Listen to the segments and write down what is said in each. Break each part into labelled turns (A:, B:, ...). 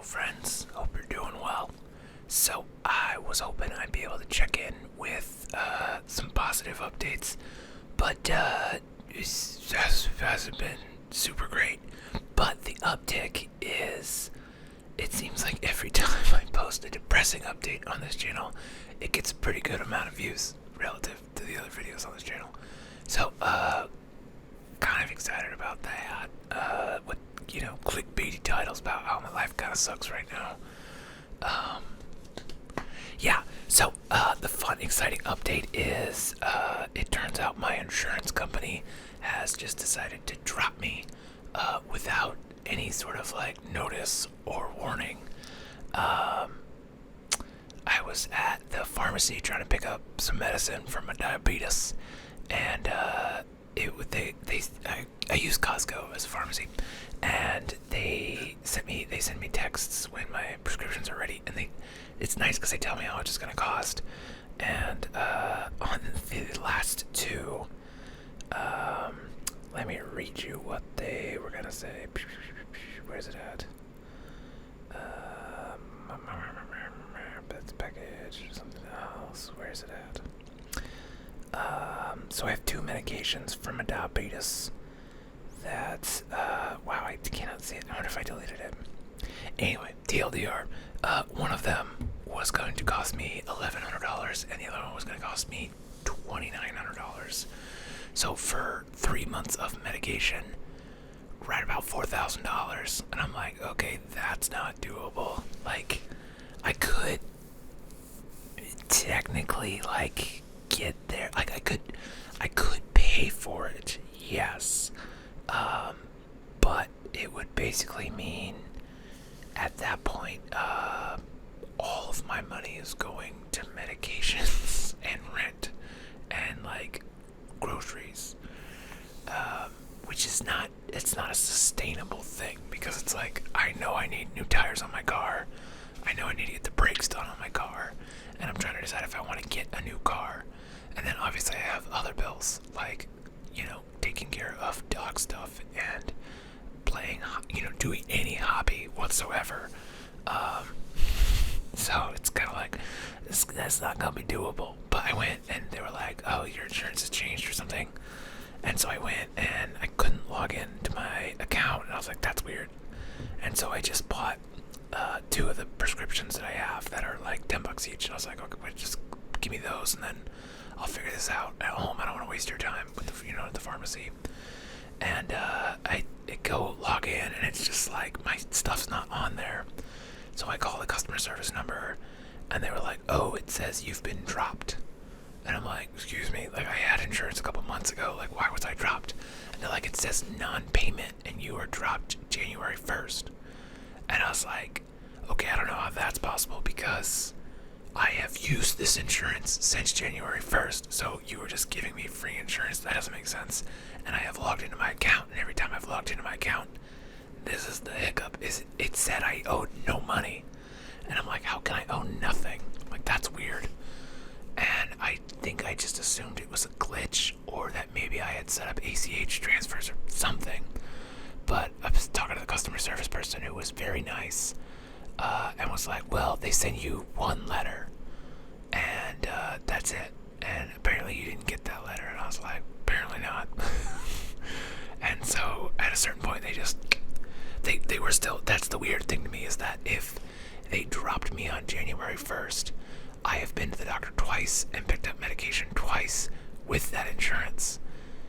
A: Hello, friends. Hope you're doing well. So, I was hoping I'd be able to check in with some positive updates, but it hasn't been super great. But the uptick is, it seems like every time I post a depressing update on this channel, it gets a pretty good amount of views relative to the other videos on this channel. So, kind of excited about that. With clickbaity titles about how my life kind of sucks right now. Yeah. So the fun, exciting update is it turns out my insurance company has just decided to drop me without any sort of notice or warning. I was at the pharmacy trying to pick up some medicine for my diabetes, and I use Costco as a pharmacy, and they send me texts when my prescriptions are ready, and it's nice because they tell me how much it's going to cost. And on the last two, let me read you what they were going to say. Where's it at? That's package or something else. Where is it at? So I have two medications for my diabetes. That's wow, I cannot see it. I wonder if I deleted it. Anyway, TLDR. One of them was going to cost me $1,100, and the other one was going to cost me $2,900. So for 3 months of medication, right about $4,000. And I'm like, okay, that's not doable. I could technically get there. I could pay for it, yes. But it would basically mean at that point, all of my money is going to medications and rent and groceries, which is it's not a sustainable thing, because it's I know I need new tires on my car. I know I need to get the brakes done on my car, and I'm trying to decide if I want to get a new car. And then obviously I have other bills, taking care of dog stuff and playing, doing any hobby whatsoever. So it's kind of that's not gonna be doable. But I went, and they were like, "Oh, your insurance has changed or something." And so I went, and I couldn't log in to my account, and I was like, "That's weird." And so I just bought two of the prescriptions that I have that are $10 each. And I was like, "Okay, wait, just give me those, and then I'll figure this out at home. I don't want to waste your time with at the pharmacy." And I go log in, and it's just my stuff's not on there. So I call the customer service number, and they were like, "Oh, it says you've been dropped." And I'm like, "Excuse me, I had insurance a couple months ago. Why was I dropped?" And they're like, "It says non-payment, and you were dropped January 1st. And I was like, "Okay, I don't know how that's possible, because I have used this insurance since January 1st, so you were just giving me free insurance. That doesn't make sense. And I have logged into my account, and every time I've logged into my account, this is the hiccup, is it said I owed no money." And I'm like, "How can I owe nothing? That's weird." And I think I just assumed it was a glitch, or that maybe I had set up ACH transfers or something. But I was talking to the customer service person, who was very nice, and was like, "Well, they send you one letter, and that's it. And apparently you didn't get that letter." And I was like, "Apparently not." And so at a certain point, they were still, that's the weird thing to me, is that if they dropped me on January 1st, I have been to the doctor twice and picked up medication twice with that insurance.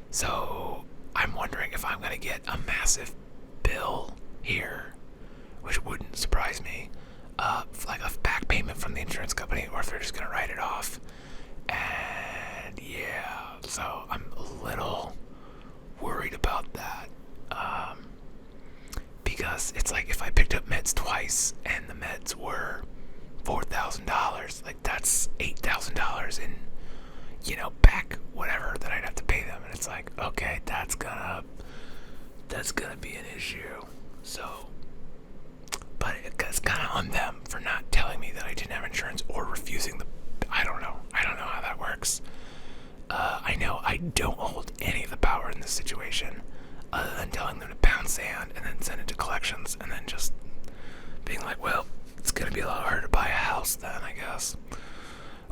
A: So I'm wondering if I'm going to get a massive bill here, which wouldn't surprise me, a back payment from the insurance company, or if they're just going to write it off. And yeah, so I'm a little worried about that, because it's if I picked up meds twice and the meds were $4,000, that's $8,000 in back whatever that I'd have to pay them. And it's okay, that's gonna be an issue. So, but it's kind of on them for not telling me that I didn't have insurance, or refusing the, I don't know how that works. I know I don't hold any of the power in this situation, other than telling them to pound sand and then send it to collections, and then just being being like, well, it's gonna be a lot harder to buy a house then, I guess.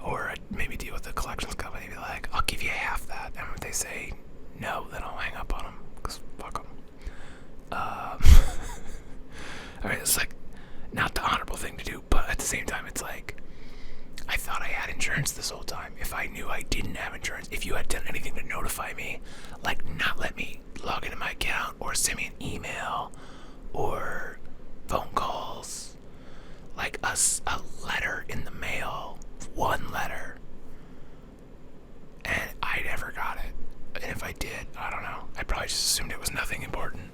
A: Or I'd maybe deal with the collections company and be like, I'll give you half that. And if they say no, then I'll hang up on them, because fuck them. Alright, it's like not the honorable thing to do, but at the same time, it's like, I thought I had insurance this whole time. If I knew I didn't have insurance, if you had done anything to notify me, like not let me log into my account or send me an email or phone calls, like a letter in the mail, one letter, and I never got it. And if I did, I don't know. I probably just assumed it was nothing important,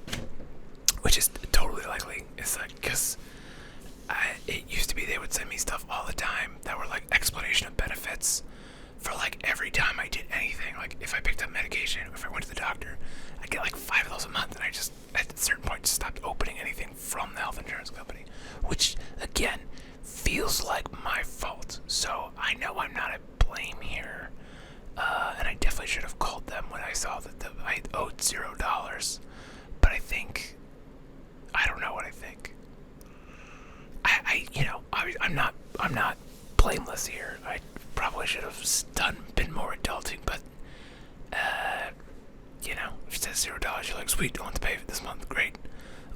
A: which is totally likely. It's like, because it used to be they would send me stuff all the time that were like explanation of benefits for like every time I did anything. Like if I picked up medication, if I went to the doctor, I'd get like 5 of those a month, and I just at a certain point just stopped opening anything from the health insurance company, which again feels like my fault. So I know I'm not at blame here, and I definitely should have called them when I saw that I owed $0. But I don't know what I think. I'm not blameless here. I probably should have been more adulting, but if it says $0, you're like, sweet, don't have to pay for this month, great.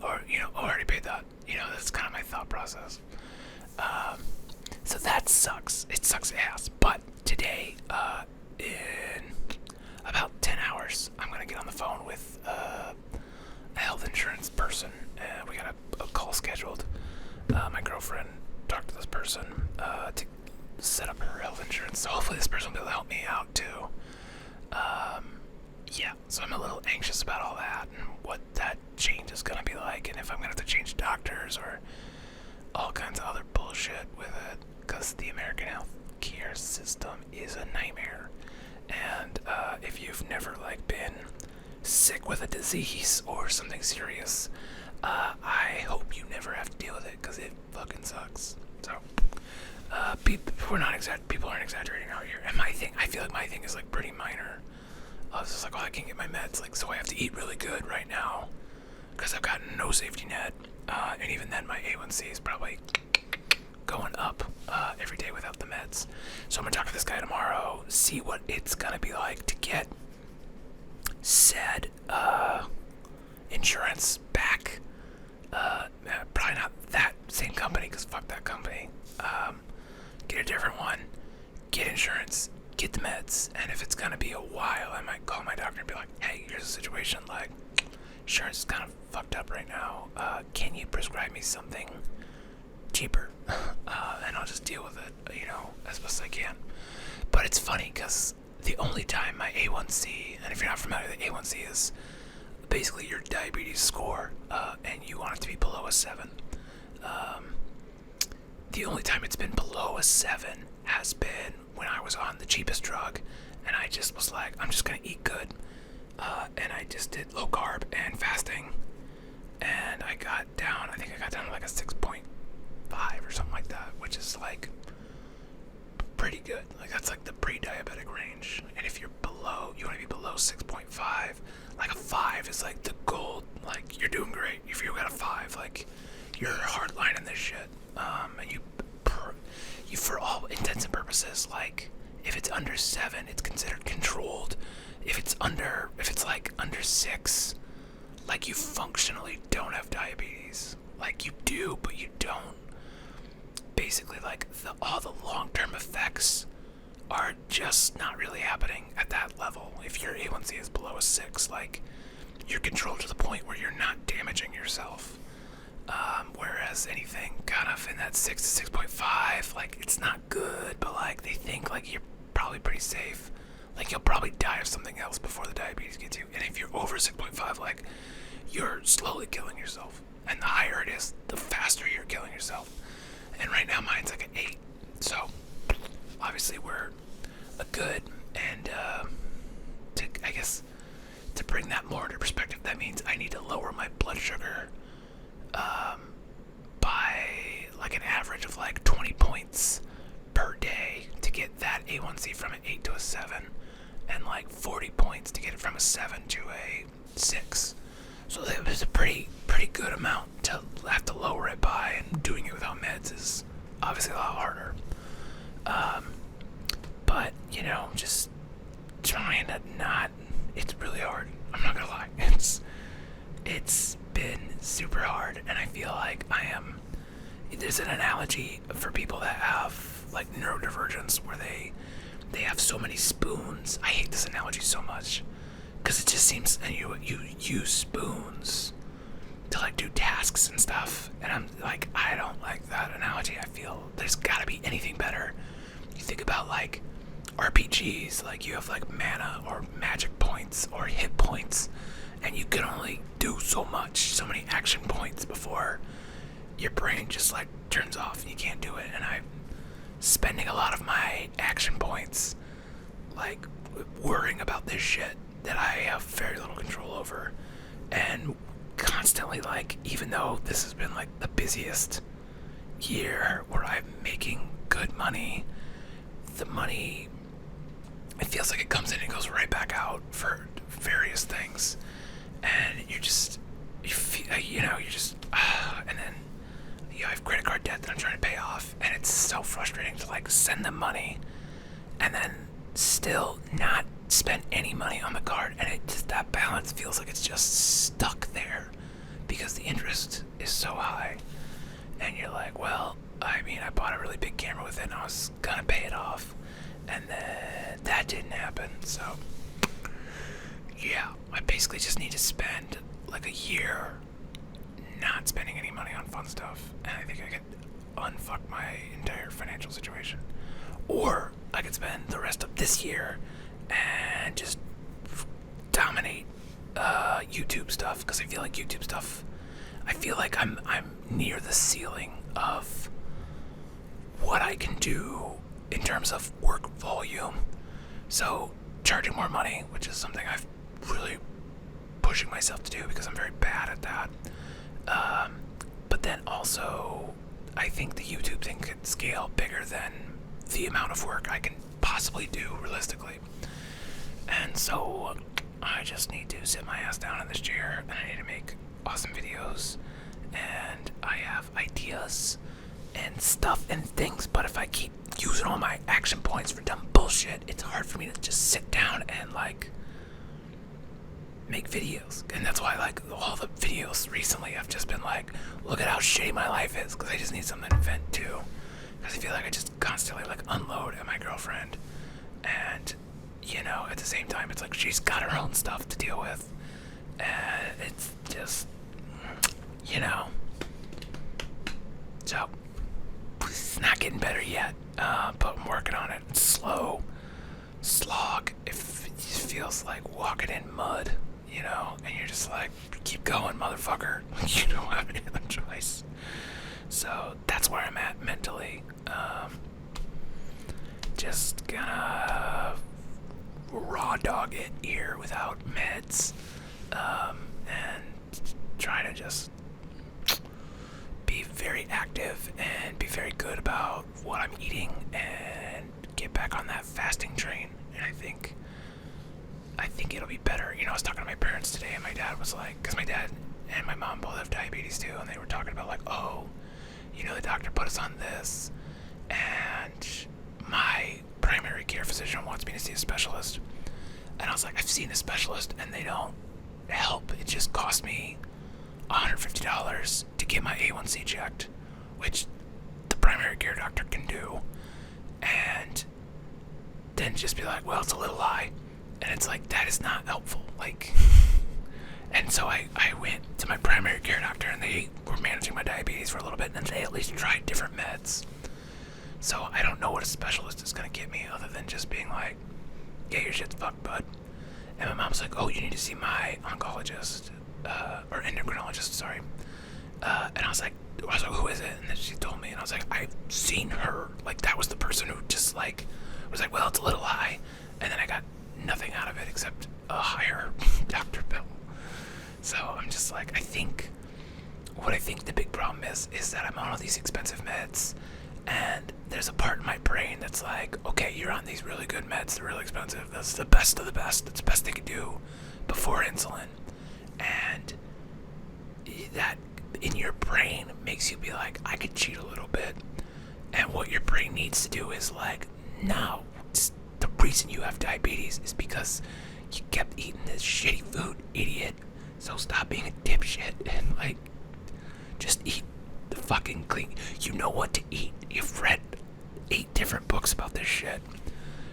A: Or I already paid that. That's kind of my thought process. So that sucks. It sucks ass. But today, in about 10 hours, I'm gonna get on the phone with a health insurance person. We got a call scheduled. My girlfriend talked to this person to set up her health insurance. So hopefully this person will be able to help me out too. Yeah, so I'm a little anxious about all that and what that change is gonna be like, and if I'm gonna have to change doctors or all kinds of other bullshit with it, because the American health care system is a nightmare. And if you've never been sick with a disease or something serious, I hope you never have to deal with it, because it fucking sucks. So people aren't exaggerating out here. And I feel like my thing is pretty minor. I was just like, I can't get my meds, so I have to eat really good right now because I've got no safety net, and even then my A1C is probably going up every day without the meds. So I'm gonna talk to this guy tomorrow, see what it's gonna be like to get said insurance back. Probably not that same company, because fuck that company. Get a different one, get insurance, get the meds, and if it's gonna be a while, I might call my doctor and be like, hey, here's the situation, insurance is kind of fucked up right now, can you prescribe me something cheaper? And I'll just deal with it, as best as I can. But it's funny, because the only time my A1C, and if you're not familiar, the A1C is basically your diabetes score, and you want it to be below a 7. The only time it's been below a 7 has been when I was on the cheapest drug, and I just was like, I'm just gonna eat good, and I just did low carb and fasting, and I got down to a 6.5 or something like that, which is pretty good. That's the pre-diabetic range. And if you're below, you want to be below 6.5. A 5 is the gold. You're doing great. If you got a 5, you're hard lining this shit. And you for all intents and purposes, if it's under 7, it's considered controlled. If it's under 6, you functionally don't have diabetes. You do, but you don't. Basically, all the long-term effects are just not really happening at that level. If your A1C is below a 6, you're controlled to the point where you're not damaging yourself. Whereas anything kind of in that 6 to 6.5, it's not good, but they think you're probably pretty safe. You'll probably die of something else before the diabetes gets you. And if you're over 6.5, you're slowly killing yourself. And the higher it is, the faster you're killing yourself. And right now mine's an 8. So obviously we're a good, and to bring that more into perspective, that means I need to lower my blood sugar by an average of 20 points per day to get that A1C from an 8 to a 7, and 40 points to get it from a 7 to a 6. So it was a pretty good amount to have to lower it by, and doing it obviously a lot harder. But, you know, just trying to not, it's really hard. I'm not gonna lie. It's been super hard, and I feel like there's an analogy for people that have like neurodivergence where they have so many spoons. I hate this analogy so much because it just seems, and you use spoons to like do tasks and stuff, and I'm like, I don't like that analogy. I feel there's gotta be anything better. You think about like RPGs, like you have like mana or magic points or hit points, and you can only do so much, so many action points before your brain just like turns off and you can't do it. And I'm spending a lot of my action points like worrying about this shit that I have very little control over, and constantly, like, even though this has been like the busiest year where I'm making good money, the money, it feels like it comes in and goes right back out for various things, and you feel, and then I have credit card debt that I'm trying to pay off, and it's so frustrating to like send them money and then still not spend any money on the card, and it just, that balance feels like it's just stuck there because the interest is so high. And you're like, well, I mean, I bought a really big camera with it and I was gonna pay it off, and then that didn't happen. So yeah, I basically just need to spend like a year not spending any money on fun stuff, and I think I could unfuck my entire financial situation. Or I could spend the rest of this year and just dominate YouTube stuff, because I feel like YouTube stuff, I feel like I'm near the ceiling of what I can do in terms of work volume. So charging more money, which is something I've really pushing myself to do because I'm very bad at that. But then also, I think the YouTube thing could scale bigger than the amount of work I can possibly do realistically. And so I just need to sit my ass down in this chair, and I need to make awesome videos, and I have ideas and stuff and things, but if I keep using all my action points for dumb bullshit, it's hard for me to just sit down and like make videos. And that's why like all the videos recently have just been like, look at how shitty my life is, because I just need something to vent to, because I feel like I just constantly like unload at my girlfriend, and you know, at the same time it's like she's got her own stuff to deal with, and it's just, you know, so it's not getting better yet, but I'm working on it. It's slow slog. It feels like walking in mud, you know, and you're just like, keep going, motherfucker. You don't have any other choice. So that's where I'm at mentally. Just gonna raw dog it here without meds, and try to just be very active and be very good about what I'm eating and get back on that fasting train. And I think it'll be better. You know, I was talking to my parents today, and my dad was like, because my dad and my mom both have diabetes too, and they were talking about like, oh, you know, the doctor put us on this, and my primary care physician wants me to see a specialist. And I was like, I've seen a specialist and they don't help. It just cost me $150 to get my A1C checked, which the primary care doctor can do, and then just be like, well, it's a little high. And it's like, that is not helpful. Like, and so I went to my primary care doctor, and they were managing my diabetes for a little bit, and they at least tried different meds. So I don't know what a specialist is going to get me other than just being like, yeah, your shit's fucked, bud. And my mom's like, oh, you need to see my oncologist, or endocrinologist, sorry. And I was like, who is it? And then she told me, and I was like, I've seen her. Like, that was the person who just like was like, well, it's a little high. And then I got nothing out of it except a higher doctor bill. So I'm just like, I think the big problem is that I'm on all these expensive meds, and there's a part in my brain that's like, okay, you're on these really good meds, they're really expensive, that's the best of the best, that's the best they could do before insulin. And that in your brain makes you be like, I could cheat a little bit. And brain needs to do is like, no, the reason you have diabetes is because you kept eating this shitty food, idiot. So stop being a dipshit and like, just eat the fucking clean. You know what to eat. You've read 8 different books about this shit.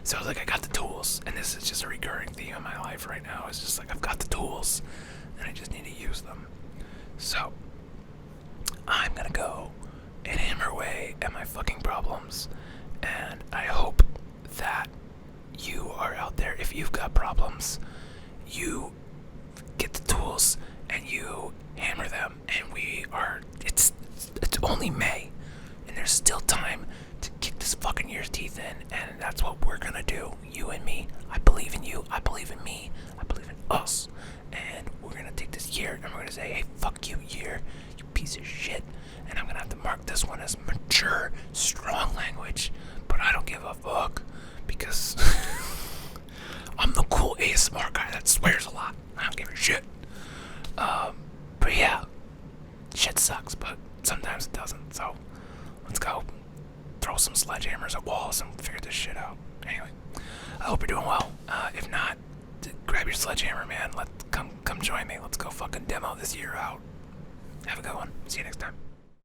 A: So like, I got the tools, and this is just a recurring theme in my life right now. It's just like, I've got the tools, and I just need to use them. So I'm gonna go and hammer away at my fucking problems, and I hope that you are out there. If you've got problems, you get the tools and you hammer them, and it's only May, and there's still time to kick this fucking year's teeth in, and that's what we're gonna do. You and me. I believe in you. I believe in me. I believe in us. And we're gonna take this year and we're gonna say, hey, fuck you, year, you piece of shit. And I'm gonna have to mark this one as mature, strong language, but I don't give a fuck because I'm the cool ASMR guy that swears a lot. I don't give a shit. But yeah, shit sucks, but sometimes it doesn't. So let's go throw some sledgehammers at walls and figure this shit out. Anyway, I hope you're doing well. If not, grab your sledgehammer, man. Come join me. Let's go fucking demo this year out. Have a good one. See you next time.